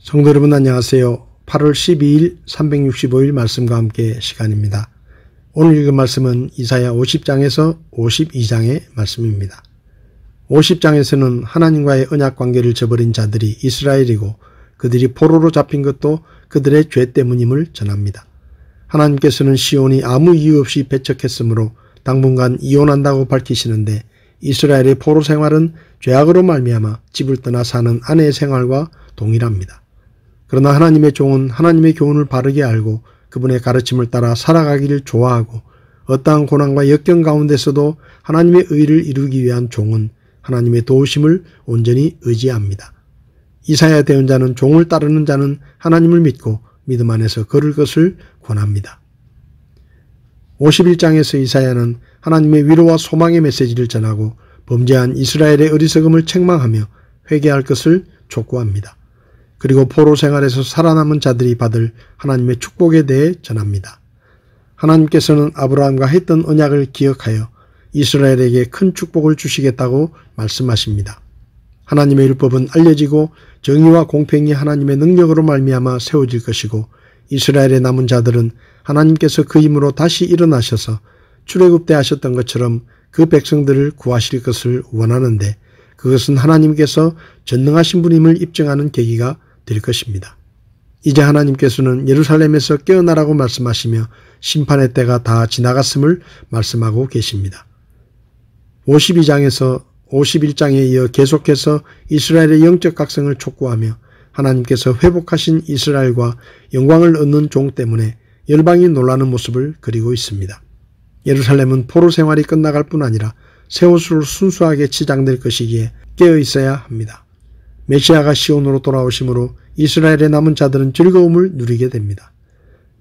성도 여러분 안녕하세요. 8월 12일 365일 말씀과 함께 시간입니다. 오늘 읽은 말씀은 이사야 50장에서 52장의 말씀입니다. 50장에서는 하나님과의 언약 관계를 저버린 자들이 이스라엘이고 그들이 포로로 잡힌 것도 그들의 죄 때문임을 전합니다. 하나님께서는 시온이 아무 이유 없이 배척했으므로 당분간 이혼한다고 밝히시는데 이스라엘의 포로 생활은 죄악으로 말미암아 집을 떠나 사는 아내의 생활과 동일합니다. 그러나 하나님의 종은 하나님의 교훈을 바르게 알고 그분의 가르침을 따라 살아가기를 좋아하고 어떠한 고난과 역경 가운데서도 하나님의 의를 이루기 위한 종은 하나님의 도우심을 온전히 의지합니다. 이사야 대언자는 종을 따르는 자는 하나님을 믿고 믿음 안에서 걸을 것을 권합니다. 51장에서 이사야는 하나님의 위로와 소망의 메시지를 전하고 범죄한 이스라엘의 어리석음을 책망하며 회개할 것을 촉구합니다. 그리고 포로 생활에서 살아남은 자들이 받을 하나님의 축복에 대해 전합니다. 하나님께서는 아브라함과 했던 언약을 기억하여 이스라엘에게 큰 축복을 주시겠다고 말씀하십니다. 하나님의 율법은 알려지고 정의와 공평이 하나님의 능력으로 말미암아 세워질 것이고 이스라엘의 남은 자들은 하나님께서 그 힘으로 다시 일어나셔서 출애굽 때 하셨던 것처럼 그 백성들을 구하실 것을 원하는데 그것은 하나님께서 전능하신 분임을 입증하는 계기가 될 것입니다. 이제 하나님께서는 예루살렘에서 깨어나라고 말씀하시며 심판의 때가 다 지나갔음을 말씀하고 계십니다. 52장에서 51장에 이어 계속해서 이스라엘의 영적 각성을 촉구하며 하나님께서 회복하신 이스라엘과 영광을 얻는 종 때문에 열방이 놀라는 모습을 그리고 있습니다. 예루살렘은 포로 생활이 끝나갈 뿐 아니라 새 옷으로 순수하게 치장될 것이기에 깨어 있어야 합니다. 메시아가 시온으로 돌아오심으로 이스라엘의 남은 자들은 즐거움을 누리게 됩니다.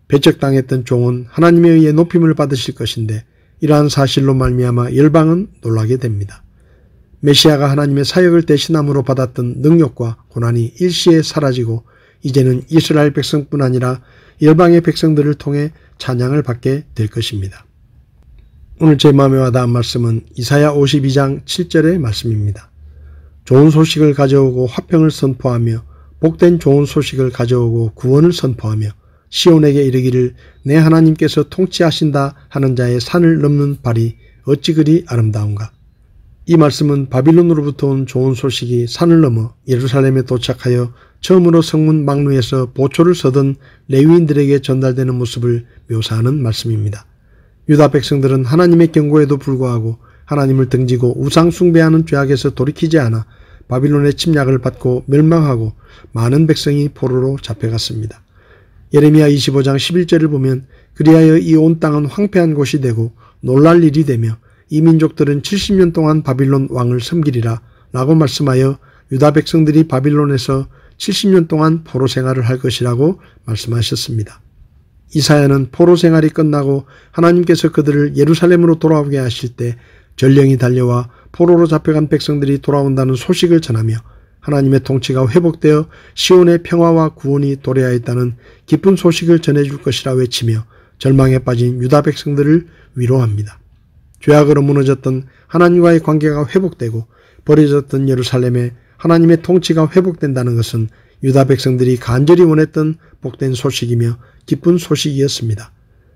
배척당했던 종은 하나님에 의해 높임을 받으실 것인데 이러한 사실로 말미암아 열방은 놀라게 됩니다. 메시아가 하나님의 사역을 대신함으로 받았던 능력과 고난이 일시에 사라지고 이제는 이스라엘 백성뿐 아니라 열방의 백성들을 통해 찬양을 받게 될 것입니다. 오늘 제 마음에 와닿은 말씀은 이사야 52장 7절의 말씀입니다. 좋은 소식을 가져오고 화평을 선포하며 복된 좋은 소식을 가져오고 구원을 선포하며 시온에게 이르기를 내 하나님께서 통치하신다 하는 자의 산을 넘는 발이 어찌 그리 아름다운가. 이 말씀은 바빌론으로부터 온 좋은 소식이 산을 넘어 예루살렘에 도착하여 처음으로 성문 망루에서 보초를 서던 레위인들에게 전달되는 모습을 묘사하는 말씀입니다. 유다 백성들은 하나님의 경고에도 불구하고 하나님을 등지고 우상 숭배하는 죄악에서 돌이키지 않아 바빌론의 침략을 받고 멸망하고 많은 백성이 포로로 잡혀갔습니다. 예레미야 25장 11절을 보면 그리하여 이 온 땅은 황폐한 곳이 되고 놀랄 일이 되며 이 민족들은 70년 동안 바빌론 왕을 섬기리라 라고 말씀하여 유다 백성들이 바빌론에서 70년 동안 포로 생활을 할 것이라고 말씀하셨습니다. 이사야는 포로 생활이 끝나고 하나님께서 그들을 예루살렘으로 돌아오게 하실 때 전령이 달려와 포로로 잡혀간 백성들이 돌아온다는 소식을 전하며 하나님의 통치가 회복되어 시온의 평화와 구원이 도래하였다는 기쁜 소식을 전해줄 것이라 외치며 절망에 빠진 유다 백성들을 위로합니다. 죄악으로 무너졌던 하나님과의 관계가 회복되고 버려졌던 예루살렘에 하나님의 통치가 회복된다는 것은 유다 백성들이 간절히 원했던 복된 소식이며 기쁜 소식이었습니다.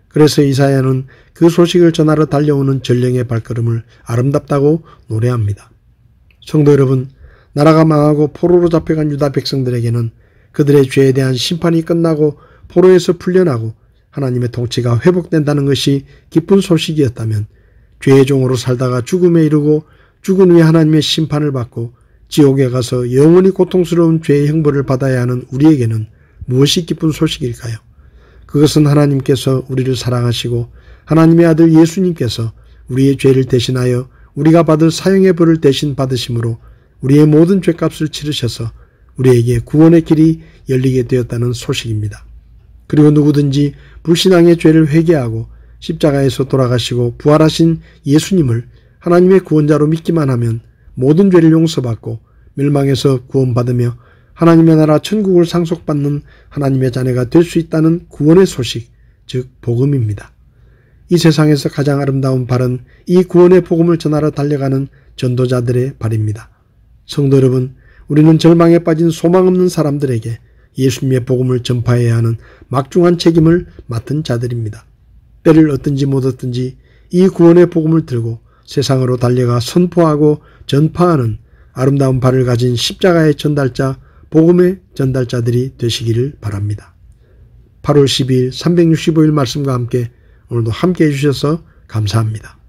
그래서 이사야는 그 소식을 전하러 달려오는 전령의 발걸음을 아름답다고 노래합니다. 성도 여러분, 나라가 망하고 포로로 잡혀간 유다 백성들에게는 그들의 죄에 대한 심판이 끝나고 포로에서 풀려나고 하나님의 통치가 회복된다는 것이 기쁜 소식이었다면 죄의 종으로 살다가 죽음에 이르고 죽은 후에 하나님의 심판을 받고 지옥에 가서 영원히 고통스러운 죄의 형벌을 받아야 하는 우리에게는 무엇이 기쁜 소식일까요? 그것은 하나님께서 우리를 사랑하시고 하나님의 아들 예수님께서 우리의 죄를 대신하여 우리가 받을 사형의 벌을 대신 받으심으로 우리의 모든 죄값을 치르셔서 우리에게 구원의 길이 열리게 되었다는 소식입니다. 그리고 누구든지 불신앙의 죄를 회개하고 십자가에서 돌아가시고 부활하신 예수님을 하나님의 구원자로 믿기만 하면 모든 죄를 용서받고 멸망에서 구원받으며 하나님의 나라 천국을 상속받는 하나님의 자녀가 될 수 있다는 구원의 소식, 즉 복음입니다. 이 세상에서 가장 아름다운 발은 이 구원의 복음을 전하러 달려가는 전도자들의 발입니다. 성도 여러분, 우리는 절망에 빠진 소망 없는 사람들에게 예수님의 복음을 전파해야 하는 막중한 책임을 맡은 자들입니다. 때를 얻든지 못 얻든지 이 구원의 복음을 들고 세상으로 달려가 선포하고 전파하는 아름다운 발을 가진 십자가의 전달자, 복음의 전달자들이 되시기를 바랍니다. 8월 12일 365일 말씀과 함께 오늘도 함께 해주셔서 감사합니다.